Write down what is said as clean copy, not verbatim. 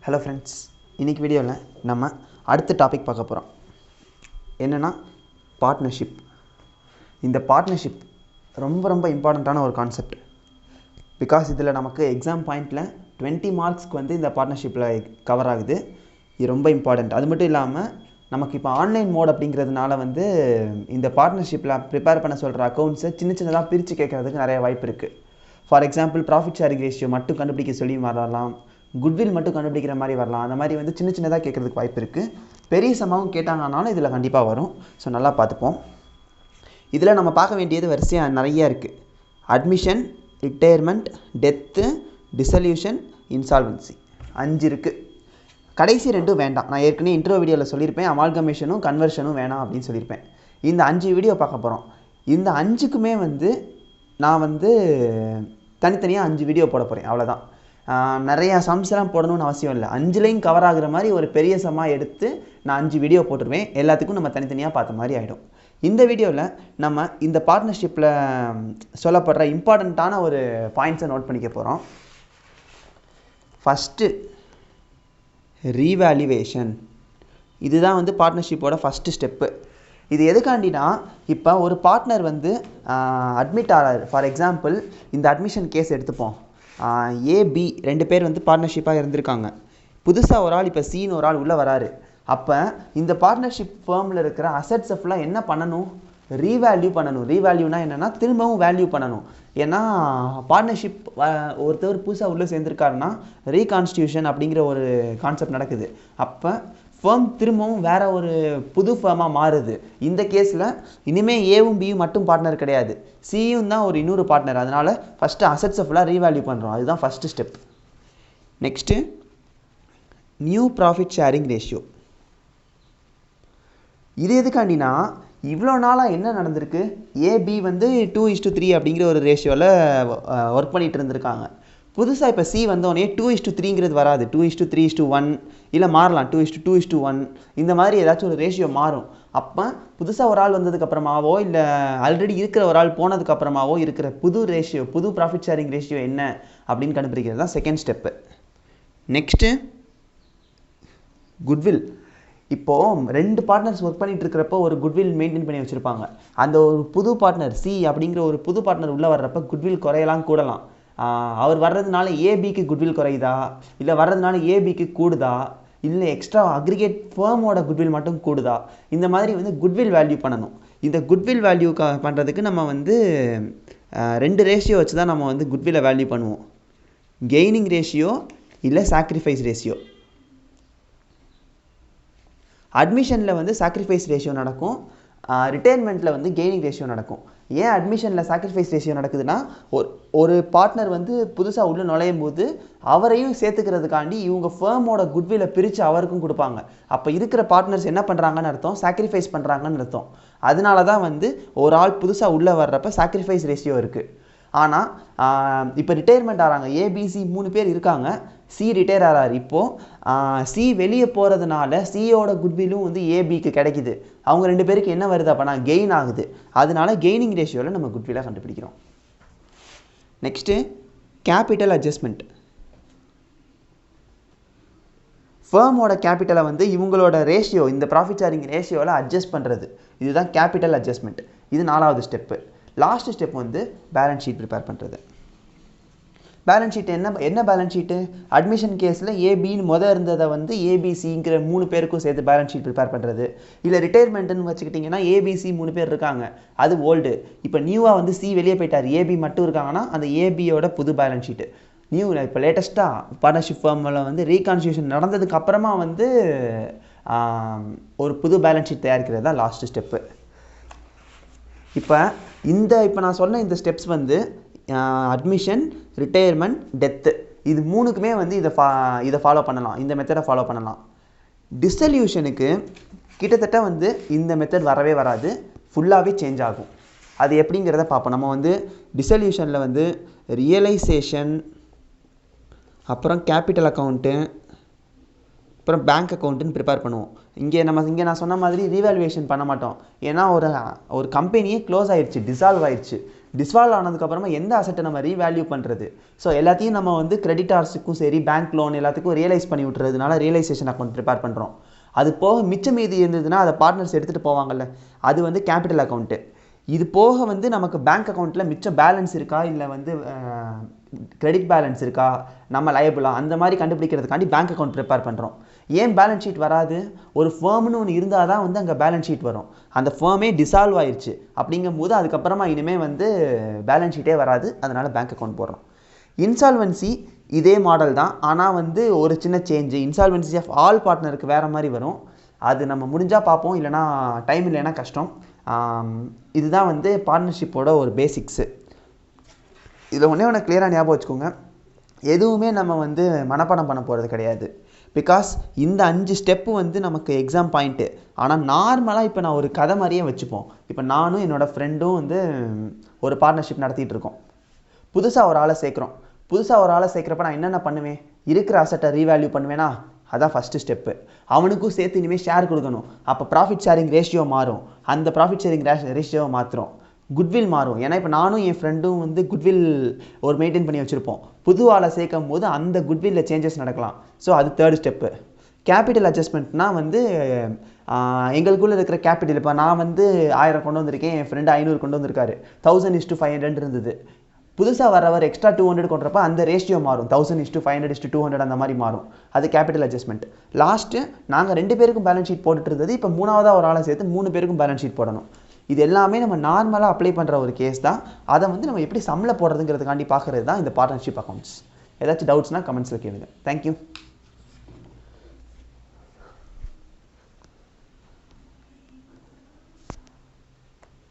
Hello friends, இன்றைக்கி வீடியோவில் நம்ம அடுத்த டாபிக் பார்க்க போகிறோம். என்னென்னா பார்ட்னர்ஷிப். இந்த பார்ட்னர்ஷிப் ரொம்ப இம்பார்ட்டண்ட்டான ஒரு கான்செப்ட். பிகாஸ் இதில் நமக்கு எக்ஸாம் பாயிண்டில் 20 மார்க்ஸ்க்கு வந்து இந்த பார்ட்னர்ஷிப்பில் கவர் ஆகுது. இது ரொம்ப இம்பார்ட்டண்ட். அது மட்டும் இல்லாமல் நமக்கு இப்போ ஆன்லைன் மோட் அப்படிங்கிறதுனால வந்து இந்த பார்ட்னர்ஷிப்பில் ப்ரிப்பேர் பண்ண சொல்கிற அக்கௌண்ட்ஸை சின்னதாக பிரித்து கேட்குறதுக்கு நிறைய வாய்ப்பு இருக்குது. For example profit sharing ratio மட்டும் கண்டுபிடிக்க சொல்லி வரலாம், குட்வில் மட்டும் கண்டுபிடிக்கிற மாதிரி வரலாம். அந்த மாதிரி வந்து சின்னதாக கேட்குறதுக்கு வாய்ப்பு இருக்குது. பெரிய சமாவும் கேட்டாங்கனாலும் இதில் கண்டிப்பாக வரும். ஸோ நல்லா பார்த்துப்போம். இதில் நம்ம பார்க்க வேண்டியது வரிசையாக நிறைய இருக்குது. Admission, retirement, death, dissolution, insolvency 5 இருக்குது. கடைசி 2 வேண்டாம். நான் ஏற்கனவே இன்ட்ரோ வீடியோவில் சொல்லியிருப்பேன், அமால்கமேஷனும் கன்வர்ஷனும் வேணாம் அப்படின்னு சொல்லியிருப்பேன். இந்த 5 வீடியோ பார்க்க போகிறோம். இந்த 5க்குமே வந்து நான் வந்து தனித்தனியாக 5 வீடியோ போட போகிறேன். அவ்வளோதான். நிறையா சம்ஸ்லாம் போடணும்னு அவசியம் இல்லை. 5லையும் கவர் ஆகுற மாதிரி ஒரு பெரிய சம்மாக எடுத்து நான் 5 வீடியோ போட்டுருவேன். எல்லாத்துக்கும் நம்ம தனித்தனியாக பார்த்த மாதிரி ஆகிடும். இந்த வீடியோவில் நம்ம இந்த பார்ட்னர்ஷிப்பில் சொல்லப்படுற இம்பார்ட்டண்ட்டான ஒரு பாயிண்ட்ஸை நோட் பண்ணிக்க போகிறோம். First revaluation. இதுதான் வந்து பார்ட்னர்ஷிப்போட ஃபஸ்ட்டு ஸ்டெப்பு. இது எதுக்காண்டினா, இப்போ ஒரு பார்ட்னர் வந்து அட்மிட் ஆகிறார். ஃபார் எக்ஸாம்பிள் இந்த அட்மிஷன் கேஸ் எடுத்துப்போம். ஏபி 2 பேர் வந்து பார்ட்னர்ஷிப்பாக இருந்திருக்காங்க. புதுசாக ஒரு ஆள் இப்போ சின்னு ஒரு ஆள் உள்ளே வராரு. அப்போ இந்த பார்ட்னர்ஷிப் ஃபேர்மில் இருக்கிற அசட்ஸை ஃபுல்லாக என்ன பண்ணணும்? ரீவேல்யூ பண்ணணும். ரீவேல்யூனா என்னென்னா திரும்பவும் வேல்யூ பண்ணணும். ஏன்னா பார்ட்னர்ஷிப் ஒருத்தர் புதுசாக உள்ளே சேர்ந்துருக்காருன்னா ரீகான்ஸ்டியூஷன் அப்படிங்கிற ஒரு கான்செப்ட் நடக்குது. அப்போ ஃபேர்ம் திரும்பவும் வேறு ஒரு புது ஃபேர்மாக மாறுது. இந்த கேஸில் இனிமேல் ஏவும் பியும் மட்டும் பார்ட்னர் கிடையாது, சியும் தான் ஒரு இன்னொரு பார்ட்னர். அதனால் ஃபஸ்ட்டு அசட்ஸை ஃபுல்லாக ரீவேல்யூ பண்ணுறோம். அதுதான் first step. Next new profit sharing ratio. இது எதுக்காண்டினா, இவ்வளோ நாளாக என்ன நடந்திருக்கு? ஏபி வந்து 2:3 அப்படிங்கிற ஒரு ரேஷியோவில் ஒர்க் பண்ணிகிட்டு இருந்திருக்காங்க. புதுசாக இப்போ சி வந்தோடனே 2:3ங்கிறது வராது. 2:3:1 இல்லை மாறலாம், 2:2:1 இந்த மாதிரி ஏதாச்சும் ஒரு ரேஷியோ மாறும். அப்போ புதுசாக ஒரு ஆள் வந்ததுக்கப்புறமாவோ இல்லை ஆல்ரெடி இருக்கிற ஒரு ஆள் போனதுக்கப்புறமாவோ இருக்கிற புது ரேஷியோ, புது ப்ராஃபிட் ஷேரிங் ரேஷியோ என்ன அப்படின்னு கண்டுபிடிக்கிறது தான் செகண்ட் ஸ்டெப்பு. Next goodwill. இப்போது 2 பார்ட்னர்ஸ் ஒர்க் பண்ணிகிட்டு இருக்கிறப்போ ஒரு குட்வில் மெயின்டைன் பண்ணி வச்சுருப்பாங்க. அந்த ஒரு புது பார்ட்னர் சி அப்படிங்கிற ஒரு புது பார்ட்னர் உள்ளே வர்றப்போ குட்வில் குறையலாம் கூடலாம். அவர் வர்றதுனால ஏபிக்கு குட்வில் குறையுதா, இல்லை வர்றதுனால ஏபிக்கு கூடுதா, இல்லை எக்ஸ்ட்ரா அக்ரிகேட் ஃபேர்மோட குட்வில் மட்டும் கூடுதா, இந்த மாதிரி வந்து குட்வில் வேல்யூ பண்ணணும். இந்த குட்வில் வேல்யூ பண்ணுறதுக்கு நம்ம வந்து 2 ரேஷியோ வச்சு தான் நம்ம வந்து குட்வில்லை வேல்யூ பண்ணுவோம். கெய்னிங் ரேஷியோ இல்லை சாக்ரிஃபைஸ் ரேஷியோ. அட்மிஷனில் வந்து சாக்ரிஃபைஸ் ரேஷியோ நடக்கும், ரிட்டையர்மெண்ட்டில் வந்து கெய்னிங் ரேஷியோ நடக்கும். ஏன் அட்மிஷனில் சாக்ரிஃபைஸ் ரேஷியோ நடக்குதுன்னா, ஒரு பார்ட்னர் வந்து புதுசாக உள்ளே நுழையும் போது அவரையும் சேர்த்துக்கிறதுக்காண்டி இவங்க ஃபேர்மோட குட்வில்லை பிரித்து அவருக்கும் கொடுப்பாங்க. அப்போ இருக்கிற பார்ட்னர்ஸ் என்ன பண்ணுறாங்கன்னு அர்த்தம்? சாக்ரிஃபைஸ் பண்ணுறாங்கன்னு அர்த்தம். அதனால தான் வந்து ஒரு ஆள் புதுசாக உள்ளே வர்றப்ப சாக்ரிஃபைஸ் ரேஷியோ இருக்குது. ஆனால் இப்போ ரிட்டையர்மெண்ட் ஆகிறாங்க. ஏபிசி 3 பேர் இருக்காங்க. சி ரிட்டையர் ஆகிறார். இப்போது சி வெளியே போகிறதுனால சியோட குட்விலும் வந்து ஏபிக்கு கிடைக்குது. அவங்க 2 பேருக்கு என்ன வருது? அப்போனா கெயின் ஆகுது. அதனால கெய்னிங் ரேஷியோவில் நம்ம குட்விலாக கண்டுபிடிக்கிறோம். Next capital adjustment. ஃபேர்மோட கேபிட்டலை வந்து இவங்களோட ரேஷியோ, இந்த ப்ராஃபிட் ஷேரிங் ரேஷியோவில் அட்ஜஸ்ட் பண்ணுறது, இதுதான் கேபிட்டல் அட்ஜஸ்ட்மெண்ட். இது 4வது ஸ்டெப்பு. லாஸ்ட் ஸ்டெப் வந்து பேலன்ஸ் ஷீட் ப்ரிப்பேர் பண்ணுறது. பேலன்ஸ் ஷீட் என்ன பேலன்ஸ் ஷீட்டு? அட்மிஷன் கேஸில் ஏபின்னு இருந்ததை வந்து ஏபிசிங்கிற 3 பேருக்கும் சேர்த்து பேலன்ஸ் ஷீட் ப்ரிப்பேர் பண்ணுறது. இல்லை ரிட்டையர்மெண்ட்டுன்னு வச்சுக்கிட்டிங்கன்னா ஏபிசி 3 பேர் இருக்காங்க, அது ஓல்டு. இப்போ நியூவாக வந்து சி வெளியே போயிட்டார், ஏபி மட்டும் இருக்காங்கன்னா அந்த ஏபியோட புது பேலன்ஸ் ஷீட்டு. நியூ இப்போ லேட்டஸ்ட்டாக பார்ட்னர்ஷிப் ஃபார்மில் வந்து ரீகான்ஸ்டியூஷன் நடந்ததுக்கு அப்புறமா வந்து ஒரு புது பேலன்ஸ் ஷீட் தயாரிக்கிறது தான் லாஸ்ட் ஸ்டெப்பு. இப்போ நான் சொன்ன இந்த ஸ்டெப்ஸ் வந்து அட்மிஷன், ரிட்டையர்மெண்ட், டெத்து, இது 3க்குமே வந்து இதை ஃபாலோ பண்ணலாம், இந்த மெத்தடை ஃபாலோ பண்ணலாம். டிசல்யூஷனுக்கு கிட்டத்தட்ட வந்து இந்த மெத்தட் வரவே வராது, ஃபுல்லாகவே சேஞ்ச் ஆகும். அது எப்படிங்கிறத பார்ப்போம். நம்ம வந்து டிசல்யூஷனில் வந்து ரியலைசேஷன், அப்புறம் கேபிட்டல் அக்கௌண்ட்டு, அப்புறம் பேங்க் அக்கௌண்ட்டுன்னு ப்ரிப்பேர் பண்ணுவோம். இங்கே நான் சொன்ன மாதிரி ரீவேல்யூவேஷன் பண்ண மாட்டோம். ஏன்னா ஒரு கம்பெனியே க்ளோஸ் ஆயிடுச்சு, டிசால்வ் ஆயிடுச்சு. டிஸ்வால்வ் ஆனதுக்கப்புறமா எந்த அசட்டை நம்ம ரீவேல்யூ பண்ணுறது. ஸோ எல்லாத்தையும் நம்ம வந்து கிரெடிட்டார்ஸுக்கும் சரி பேங்க் லோன் எல்லாத்துக்கும் ரியலைஸ் பண்ணி விட்டுறதுனால ரியலைசேஷன் அக்கௌண்ட் ப்ரிப்பேர் பண்ணுறோம். அது போக மிச்சம் மீதி இருந்ததுன்னா அதை பார்ட்னர்ஸ் எடுத்துகிட்டு போவாங்கல்ல, அது வந்து கேபிட்டல் அக்கௌண்ட்டு. இது போக வந்து நமக்கு பேங்க் அக்கௌண்ட்டில் மிச்சம் பேலன்ஸ் இருக்கா இல்லை வந்து கிரெடிட் பேலன்ஸ் இருக்கா, நம்ம லயபிளா, அந்த மாதிரி கண்டுபிடிக்கிறதுக்காண்டி பேங்க் அக்கௌண்ட் ப்ரிப்பேர் பண்ணுறோம். ஏன் பேலன்ஸ் ஷீட் வராது? ஒரு ஃபேர்ம்னு ஒன்று இருந்தால் தான் வந்து அங்கே பேலன்ஸ் ஷீட் வரும். அந்த ஃபேர்மே டிசால்வ் ஆயிடுச்சு அப்படிங்கும் போது அதுக்கப்புறமா இனிமேல் வந்து பேலன்ஸ் ஷீட்டே வராது. அதனால் பேங்க் அக்கௌண்ட் போடுறோம். இன்சால்வன்சி இதே மாடல் தான், ஆனால் வந்து ஒரு சின்ன சேஞ்சு. இன்சால்வன்சி ஆஃப் ஆல் பார்ட்னருக்கு வேறு மாதிரி வரும். அது நம்ம முடிஞ்சால் பார்ப்போம், இல்லைனா டைம் இல்லைன்னா கஷ்டம். இதுதான் வந்து பார்ட்னர்ஷிப்போட ஒரு பேசிக்ஸு. இதில் ஒன்றே கிளியராக ஞாபகம் வச்சுக்கோங்க, எதுவுமே நம்ம வந்து மனப்பாடம் பண்ண போகிறது கிடையாது. பிகாஸ் இந்த 5 ஸ்டெப்பு வந்து நமக்கு எக்ஸாம் பாயிண்ட்டு. ஆனால் நார்மலாக இப்போ நான் ஒரு கதை மாதிரியே வச்சுப்போம். இப்போ நானும் என்னோடய ஃப்ரெண்டும் வந்து ஒரு பார்ட்னர்ஷிப் நடத்திட்டு இருக்கோம். புதுசாக ஒரு ஆளை சேர்க்குறோம். புதுசாக ஒரு ஆளை சேர்க்குறப்ப நான் என்னென்ன பண்ணுவேன்? இருக்கிற அசட்டை ரீவேல்யூ பண்ணுவேனா? அதான் ஃபஸ்ட்டு ஸ்டெப்பு. அவனுக்கும் சேர்த்து இனிமேல் ஷேர் கொடுக்கணும். அப்போ ப்ராஃபிட் ஷேரிங் ரேஷியோ மாறும். அந்த ப்ராஃபிட் ஷேரிங் ரேஷியோவை மாற்றுறோம். குட்வில் மாறும். ஏன்னா இப்போ நானும் என் ஃப்ரெண்டும் வந்து குட்வில் ஒரு மெயின்டைன் பண்ணி வச்சுருப்போம். புது ஆளை சேர்க்கும் போது அந்த குட்வில்ல சேஞ்சஸ் நடக்கலாம். ஸோ அது தேர்ட் ஸ்டெப்பு. கேபிட்டல் அட்ஜஸ்ட்மெண்ட்னால் வந்து எங்களுக்குள்ளே இருக்கிற கேபிட்டல், இப்போ நான் வந்து 1000 கொண்டு வந்திருக்கேன், என் ஃப்ரெண்டு 500 கொண்டு வந்திருக்காரு. 1000:500 இருந்தது. புதுசாக வரவர் எக்ஸ்ட்ரா 200 கொண்டுறப்ப அந்த ரேஷியோ மாறும். 1000:500:200 அந்த மாதிரி மாறும். அது கேபிட்டல் அட்ஜஸ்ட்மெண்ட். லாஸ்ட்டு நாங்கள் 2 பேருக்கும் பேலன்ஸ் ஷீட் போட்டுட்டு இருந்தது, இப்போ 3ஆவதாக ஒரு ஆளை சேர்த்து 3 பேருக்கும் பேலன்ஸ் ஷீட் போடணும். இது எல்லாமே நம்ம நார்மலாக அப்ளை பண்ணுற ஒரு கேஸ் தான். அதை வந்து நம்ம எப்படி சம்மில் போடுறதுங்கிறதுக்காண்டி பார்க்குறது தான் இந்த பார்ட்னர்ஷிப் அக்கௌண்ட்ஸ். ஏதாச்சும் டவுட்ஸ்னால் கமெண்ட்ஸில் கேளுங்க. தேங்க்யூ.